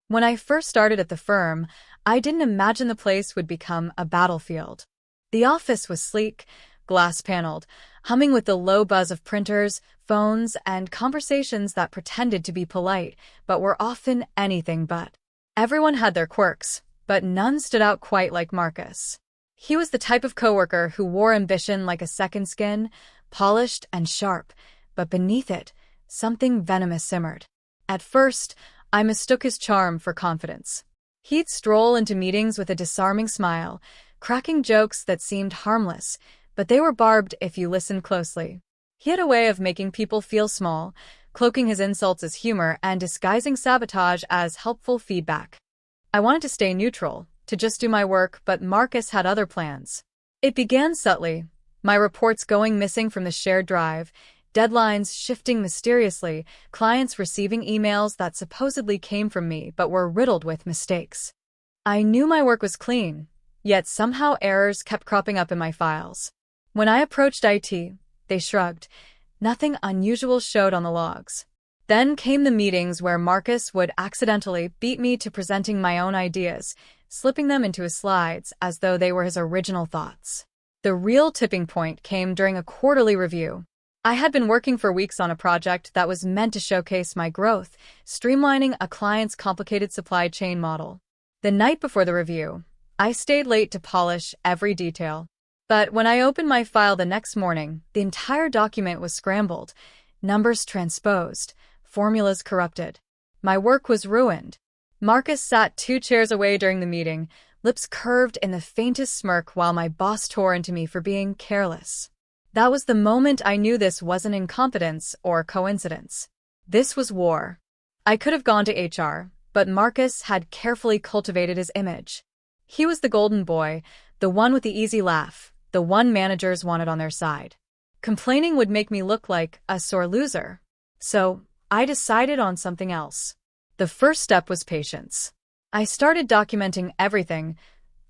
When I first started at the firm, I didn't imagine the place would become a battlefield. The office was sleek, glass-paneled, humming with the low buzz of printers, phones, and conversations that pretended to be polite, but were often anything but. Everyone had their quirks, but none stood out quite like Marcus. He was the type of coworker who wore ambition like a second skin, polished and sharp, but beneath it, something venomous simmered. At first, I mistook his charm for confidence. He'd stroll into meetings with a disarming smile, cracking jokes that seemed harmless, but they were barbed if you listened closely. He had a way of making people feel small, cloaking his insults as humor and disguising sabotage as helpful feedback. I wanted to stay neutral, to just do my work, but Marcus had other plans. It began subtly, my reports going missing from the shared drive, deadlines shifting mysteriously, clients receiving emails that supposedly came from me but were riddled with mistakes. I knew my work was clean, yet somehow errors kept cropping up in my files. When I approached IT, they shrugged. Nothing unusual showed on the logs. Then came the meetings where Marcus would accidentally beat me to presenting my own ideas, slipping them into his slides as though they were his original thoughts. The real tipping point came during a quarterly review. I had been working for weeks on a project that was meant to showcase my growth, streamlining a client's complicated supply chain model. The night before the review, I stayed late to polish every detail. But when I opened my file the next morning, the entire document was scrambled, numbers transposed, formulas corrupted. My work was ruined. Marcus sat 2 chairs away during the meeting, lips curved in the faintest smirk while my boss tore into me for being careless. That was the moment I knew this wasn't incompetence or coincidence. This was war. I could have gone to HR, but Marcus had carefully cultivated his image. He was the golden boy, the one with the easy laugh, the one managers wanted on their side. Complaining would make me look like a sore loser. So, I decided on something else. The first step was patience. I started documenting everything,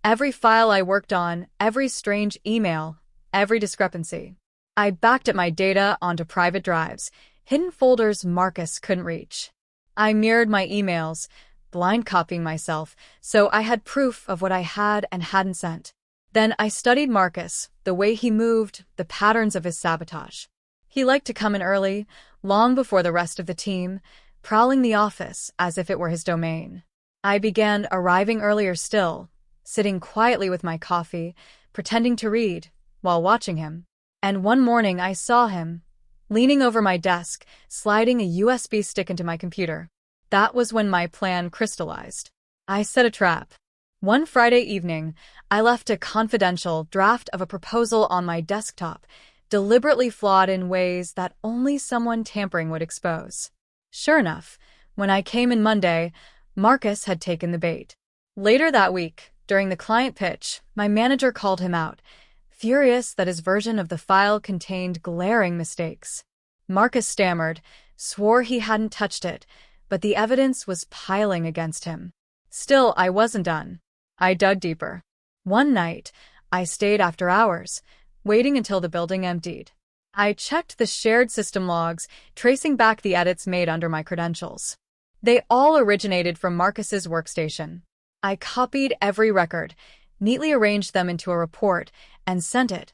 every file I worked on, every strange email, every discrepancy. I backed up my data onto private drives, hidden folders Marcus couldn't reach. I mirrored my emails, blind copying myself, so I had proof of what I had and hadn't sent. Then I studied Marcus, the way he moved, the patterns of his sabotage. He liked to come in early, long before the rest of the team, prowling the office as if it were his domain. I began arriving earlier still, sitting quietly with my coffee, pretending to read, while watching him. And one morning I saw him, leaning over my desk, sliding a USB stick into my computer. That was when my plan crystallized. I set a trap. One Friday evening, I left a confidential draft of a proposal on my desktop, deliberately flawed in ways that only someone tampering would expose. Sure enough, when I came in Monday, Marcus had taken the bait. Later that week, during the client pitch, my manager called him out, furious that his version of the file contained glaring mistakes. Marcus stammered, swore he hadn't touched it, but the evidence was piling against him. Still, I wasn't done. I dug deeper. One night, I stayed after hours, waiting until the building emptied. I checked the shared system logs, tracing back the edits made under my credentials. They all originated from Marcus's workstation. I copied every record, neatly arranged them into a report, and sent it,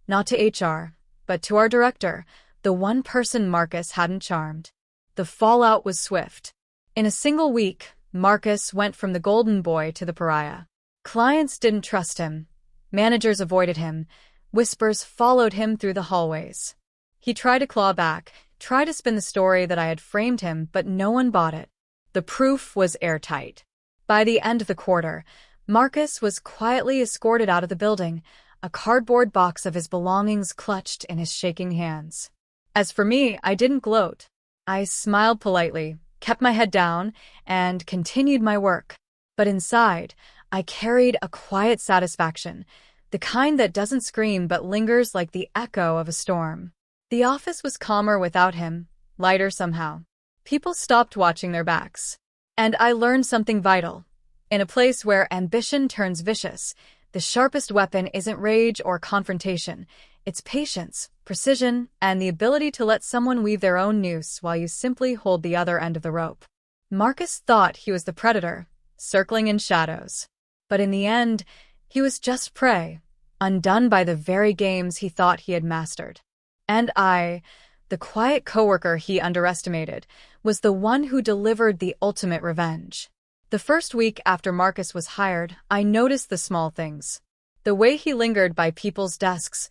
not to HR, but to our director, the one person Marcus hadn't charmed. The fallout was swift. In a single week, Marcus went from the golden boy to the pariah. Clients didn't trust him. Managers avoided him. Whispers followed him through the hallways. He tried to claw back, tried to spin the story that I had framed him, but no one bought it. The proof was airtight. By the end of the quarter, Marcus was quietly escorted out of the building, a cardboard box of his belongings clutched in his shaking hands. As for me, I didn't gloat. I smiled politely, kept my head down, and continued my work. But inside, I carried a quiet satisfaction, the kind that doesn't scream but lingers like the echo of a storm. The office was calmer without him, lighter somehow. People stopped watching their backs. And I learned something vital. In a place where ambition turns vicious, the sharpest weapon isn't rage or confrontation. It's patience, precision, and the ability to let someone weave their own noose while you simply hold the other end of the rope. Marcus thought he was the predator, circling in shadows. But in the end, he was just prey, undone by the very games he thought he had mastered. And I, the quiet coworker he underestimated, was the one who delivered the ultimate revenge. The first week after Marcus was hired, I noticed the small things. The way he lingered by people's desks,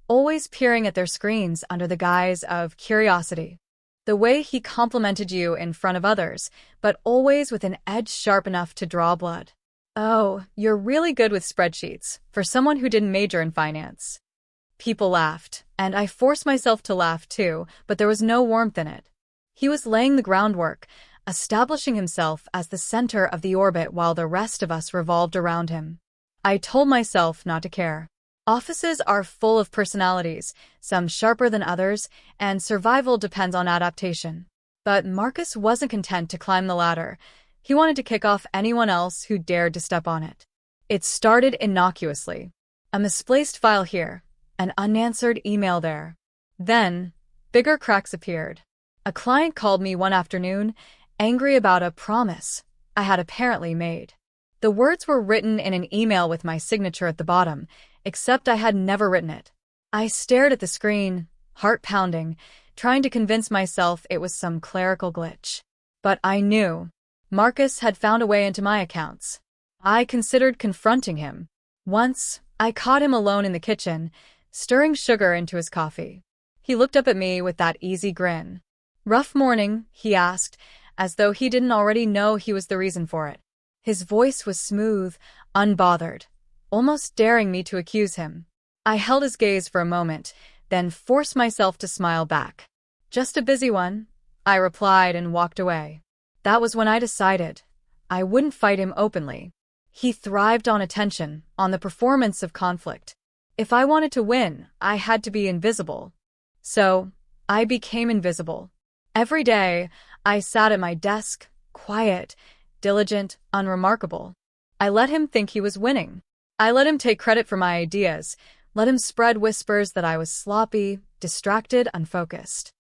always peering at their screens under the guise of curiosity. The way he complimented you in front of others, but always with an edge sharp enough to draw blood. "Oh, you're really good with spreadsheets, for someone who didn't major in finance." People laughed, and I forced myself to laugh too, but there was no warmth in it. He was laying the groundwork, establishing himself as the center of the orbit while the rest of us revolved around him. I told myself not to care. Offices are full of personalities, some sharper than others, and survival depends on adaptation. But Marcus wasn't content to climb the ladder. He wanted to kick off anyone else who dared to step on it. It started innocuously. A misplaced file here, an unanswered email there. Then, bigger cracks appeared. A client called me one afternoon, angry about a promise I had apparently made. The words were written in an email with my signature at the bottom, except I had never written it. I stared at the screen, heart pounding, trying to convince myself it was some clerical glitch. But I knew. Marcus had found a way into my accounts. I considered confronting him. Once, I caught him alone in the kitchen, stirring sugar into his coffee. He looked up at me with that easy grin. "Rough morning?" he asked, as though he didn't already know he was the reason for it. His voice was smooth, unbothered, almost daring me to accuse him. I held his gaze for a moment, then forced myself to smile back. "Just a busy one," I replied and walked away. That was when I decided I wouldn't fight him openly. He thrived on attention, on the performance of conflict. If I wanted to win, I had to be invisible. So, I became invisible. Every day, I sat at my desk, quiet, diligent, unremarkable. I let him think he was winning. I let him take credit for my ideas, let him spread whispers that I was sloppy, distracted, unfocused.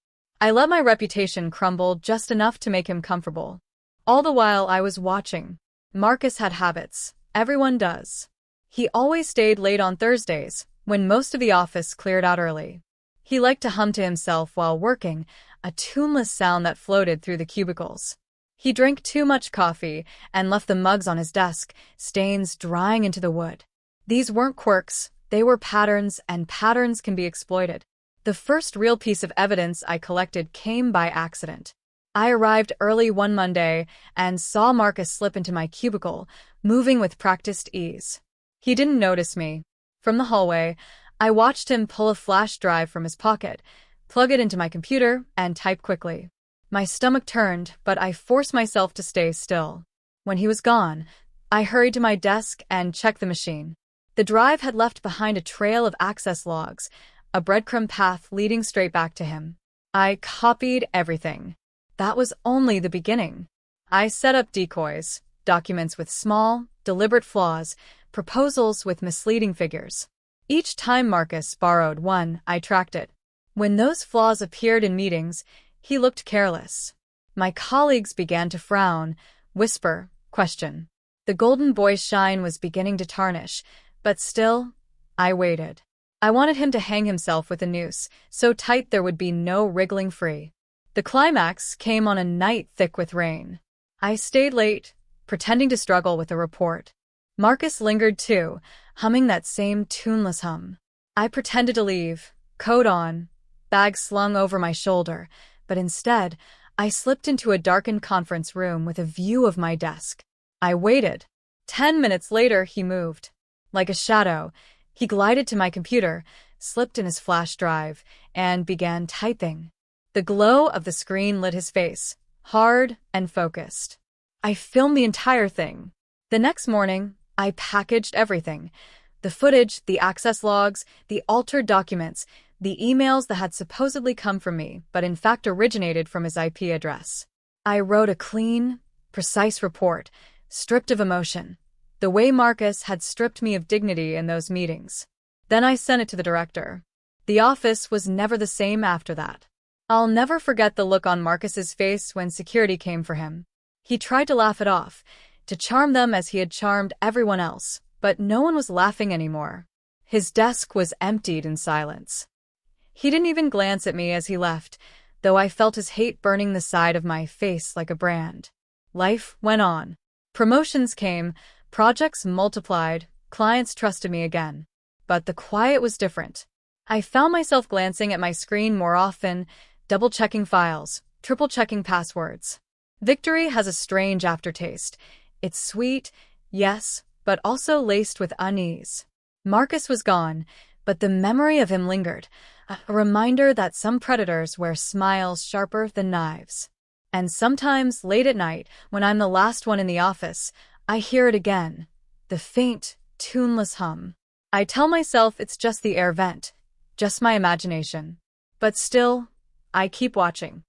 I let my reputation crumble just enough to make him comfortable. All the while I was watching. Marcus had habits. Everyone does. He always stayed late on Thursdays, when most of the office cleared out early. He liked to hum to himself while working, a tuneless sound that floated through the cubicles. He drank too much coffee and left the mugs on his desk, stains drying into the wood. These weren't quirks, they were patterns, and patterns can be exploited. The first real piece of evidence I collected came by accident. I arrived early one Monday and saw Marcus slip into my cubicle, moving with practiced ease. He didn't notice me. From the hallway, I watched him pull a flash drive from his pocket, plug it into my computer, and type quickly. My stomach turned, but I forced myself to stay still. When he was gone, I hurried to my desk and checked the machine. The drive had left behind a trail of access logs, a breadcrumb path leading straight back to him. I copied everything. That was only the beginning. I set up decoys, documents with small, deliberate flaws, proposals with misleading figures. Each time Marcus borrowed one, I tracked it. When those flaws appeared in meetings, he looked careless. My colleagues began to frown, whisper, question. The golden boy's shine was beginning to tarnish, but still, I waited. I wanted him to hang himself with a noose, so tight there would be no wriggling free. The climax came on a night thick with rain. I stayed late, pretending to struggle with a report. Marcus lingered too, humming that same tuneless hum. I pretended to leave, coat on, bag slung over my shoulder, but instead, I slipped into a darkened conference room with a view of my desk. I waited. 10 minutes later, he moved. Like a shadow, he glided to my computer, slipped in his flash drive, and began typing. The glow of the screen lit his face, hard and focused. I filmed the entire thing. The next morning, I packaged everything. The footage, the access logs, the altered documents, the emails that had supposedly come from me, but in fact originated from his IP address. I wrote a clean, precise report, stripped of emotion, the way Marcus had stripped me of dignity in those meetings. Then I sent it to the director. The office was never the same after that. I'll never forget the look on Marcus's face when security came for him. He tried to laugh it off, to charm them as he had charmed everyone else, but no one was laughing anymore. His desk was emptied in silence. He didn't even glance at me as he left, though I felt his hate burning the side of my face like a brand. Life went on. Promotions came, projects multiplied, clients trusted me again. But the quiet was different. I found myself glancing at my screen more often, double-checking files, triple-checking passwords. Victory has a strange aftertaste. It's sweet, yes, but also laced with unease. Marcus was gone, but the memory of him lingered, a reminder that some predators wear smiles sharper than knives. And sometimes, late at night, when I'm the last one in the office, I hear it again, the faint, tuneless hum. I tell myself it's just the air vent, just my imagination. But still, I keep watching.